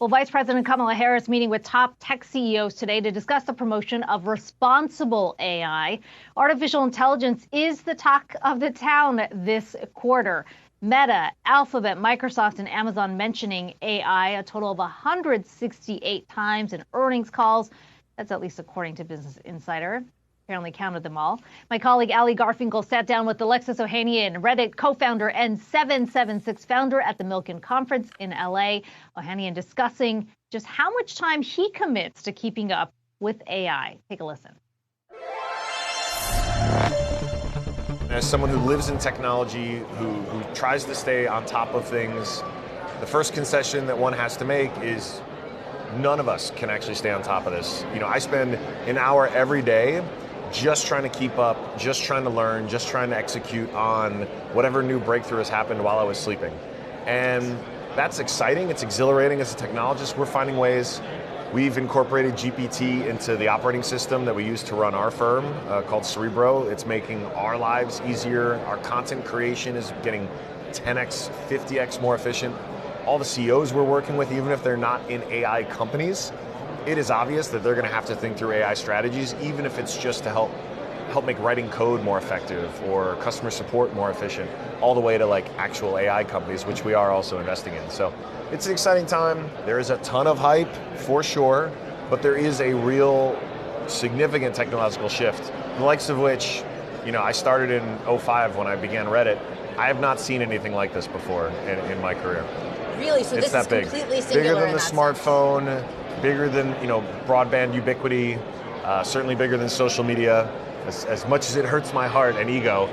Well, Vice President Kamala Harris meeting with top tech CEOs today to discuss the promotion of responsible AI. Artificial intelligence is the talk of the town this quarter. Meta, Alphabet, Microsoft, and Amazon mentioning AI a total of 168 times in earnings calls. That's at least according to Business Insider. Apparently counted them all. My colleague Allie Garfinkle sat down with Alexis Ohanian, Reddit co-founder and 776 founder at the Milken Conference in LA. Ohanian discussing just how much time he commits to keeping up with AI. Take a listen. As someone who lives in technology, who tries to stay on top of things, the first concession that one has to make is none of us can actually stay on top of this. I spend an hour every day just trying to keep up, just trying to learn, just trying to execute on whatever new breakthrough has happened while I was sleeping. And that's exciting, it's exhilarating as a technologist. We're finding ways. We've incorporated GPT into the operating system that we use to run our firm called Cerebro. It's making our lives easier. Our content creation is getting 10x, 50x more efficient. All the CEOs we're working with, even if they're not in AI companies, it is obvious that they're going to have to think through AI strategies, even if it's just to help make writing code more effective or customer support more efficient, all the way to like actual AI companies, which we are also investing in. So it's an exciting time. There is a ton of hype for sure, but there is a real significant technological shift, the likes of which, I started in 2005 when I began Reddit. I have not seen anything like this before in my career. Really? So it's this is completely singular. Bigger than the smartphone, bigger than broadband ubiquity, certainly bigger than social media. As much as it hurts my heart and ego,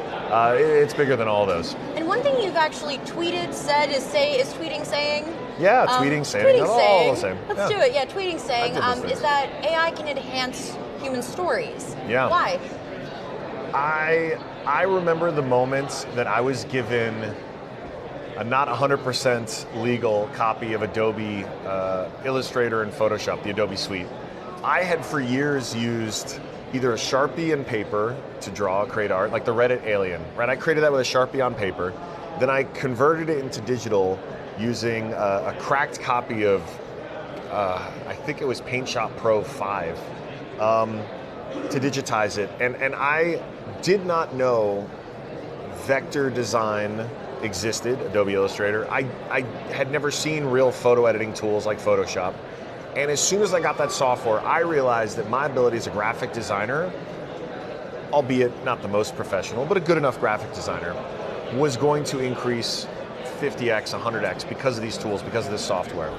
it's bigger than all those. And one thing you've actually tweeted, said, is tweeting saying? Yeah, tweeting saying. All the same. Let's do it. Yeah, tweeting saying is that AI can enhance human stories. Yeah. Why? I remember the moment that I was given a not 100% legal copy of Adobe Illustrator and Photoshop, the Adobe Suite. I had for years used either a Sharpie and paper to create art, like the Reddit alien, right? I created that with a Sharpie on paper. Then I converted it into digital using a cracked copy of, I think it was PaintShop Pro 5, to digitize it. And I did not know vector design existed, Adobe Illustrator. I had never seen real photo editing tools like Photoshop. And as soon as I got that software, I realized that my ability as a graphic designer, albeit not the most professional, but a good enough graphic designer, was going to increase 50x, 100x because of these tools, because of this software.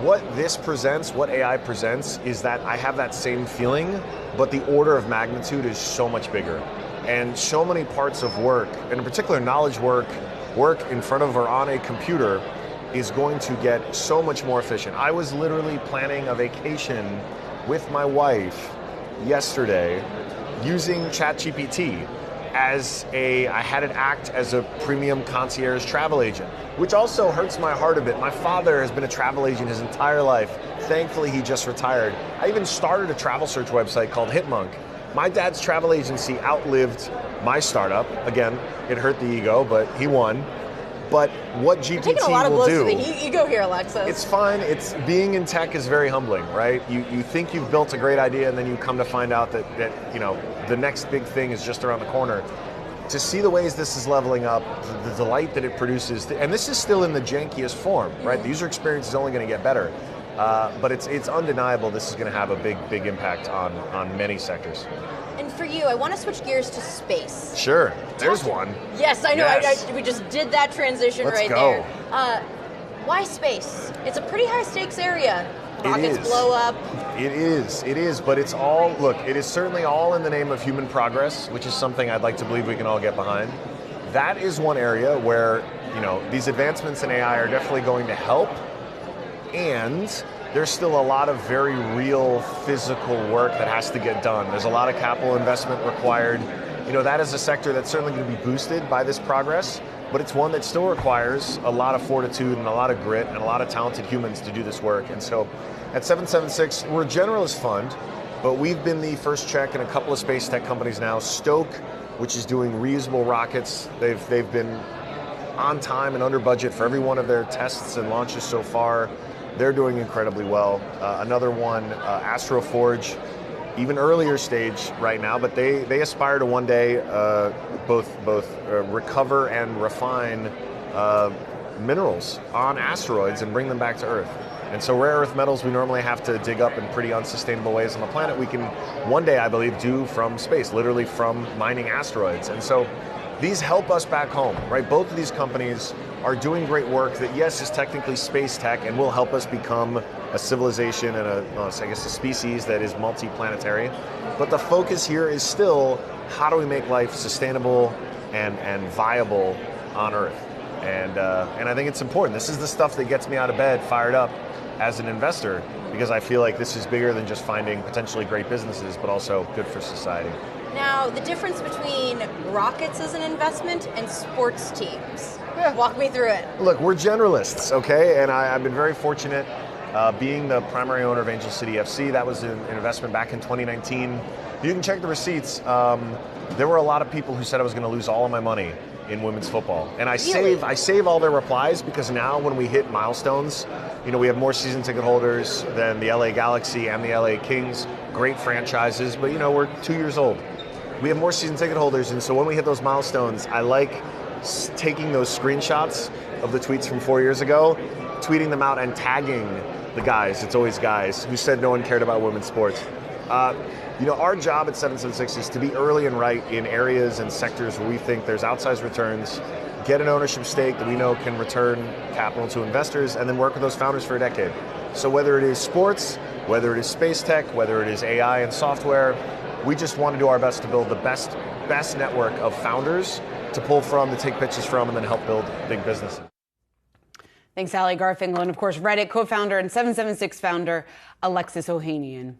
What this presents, what AI presents, is that I have that same feeling, but the order of magnitude is so much bigger. And so many parts of work, and in particular knowledge work in front of or on a computer, is going to get so much more efficient. I was literally planning a vacation with my wife yesterday using ChatGPT I had it act as a premium concierge travel agent, which also hurts my heart a bit. My father has been a travel agent his entire life. Thankfully, he just retired. I even started a travel search website called Hitmonk. My dad's travel agency outlived my startup. Again, it hurt the ego, but he won. But what GPT will do... You're taking a lot of blows to the ego here, Alexis. It's fine. Being in tech is very humbling, right? You think you've built a great idea, and then you come to find out that the next big thing is just around the corner. To see the ways this is leveling up, the delight that it produces, and this is still in the jankiest form, right? The user experience is only going to get better. But it's undeniable this is going to have a big impact on many sectors. And for you, I want to switch gears to space. Sure, there's one. Yes, I know. Yes. We just did that transition Let's right go. there. Why space? It's a pretty high stakes area. Rockets blow up. It is, but it's all, look, it is certainly all in the name of human progress, which is something I'd like to believe we can all get behind. That is one area where, these advancements in AI are definitely going to help, and there's still a lot of very real physical work that has to get done. There's a lot of capital investment required. That is a sector that's certainly going to be boosted by this progress, but it's one that still requires a lot of fortitude and a lot of grit and a lot of talented humans to do this work. And so at 776, we're a generalist fund, but we've been the first check in a couple of space tech companies now. Stoke, which is doing reusable rockets. They've been on time and under budget for every one of their tests and launches so far. They're doing incredibly well. Another one, Astroforge, even earlier stage right now, but they aspire to one day both recover and refine minerals on asteroids and bring them back to Earth. And so rare earth metals we normally have to dig up in pretty unsustainable ways on the planet, we can one day, I believe, do from space, literally from mining asteroids. And so these help us back home, right? Both of these companies are doing great work that, yes, is technically space tech and will help us become a civilization and a species that is multi-planetary. But the focus here is still, how do we make life sustainable and viable on Earth? And I think it's important. This is the stuff that gets me out of bed, fired up as an investor, because I feel like this is bigger than just finding potentially great businesses, but also good for society. Now, the difference between rockets as an investment and sports teams. Yeah. Walk me through it. Look, we're generalists, okay? And I've been very fortunate being the primary owner of Angel City FC. That was an investment back in 2019. You can check the receipts. There were a lot of people who said I was going to lose all of my money in women's football. And I save all their replies, because now when we hit milestones, we have more season ticket holders than the LA Galaxy and the LA Kings, great franchises, but we're 2 years old. We have more season ticket holders, and so when we hit those milestones, I like taking those screenshots of the tweets from 4 years ago, tweeting them out and tagging the guys, it's always guys, who said no one cared about women's sports. Our job at 776 is to be early and right in areas and sectors where we think there's outsized returns, get an ownership stake that we know can return capital to investors, and then work with those founders for a decade. So whether it is sports, whether it is space tech, whether it is AI and software, we just want to do our best to build the best network of founders to pull from, to take pitches from, and then help build big businesses. Thanks, Allie. Garfinkle, and of course, Reddit co-founder and 776 founder Alexis Ohanian.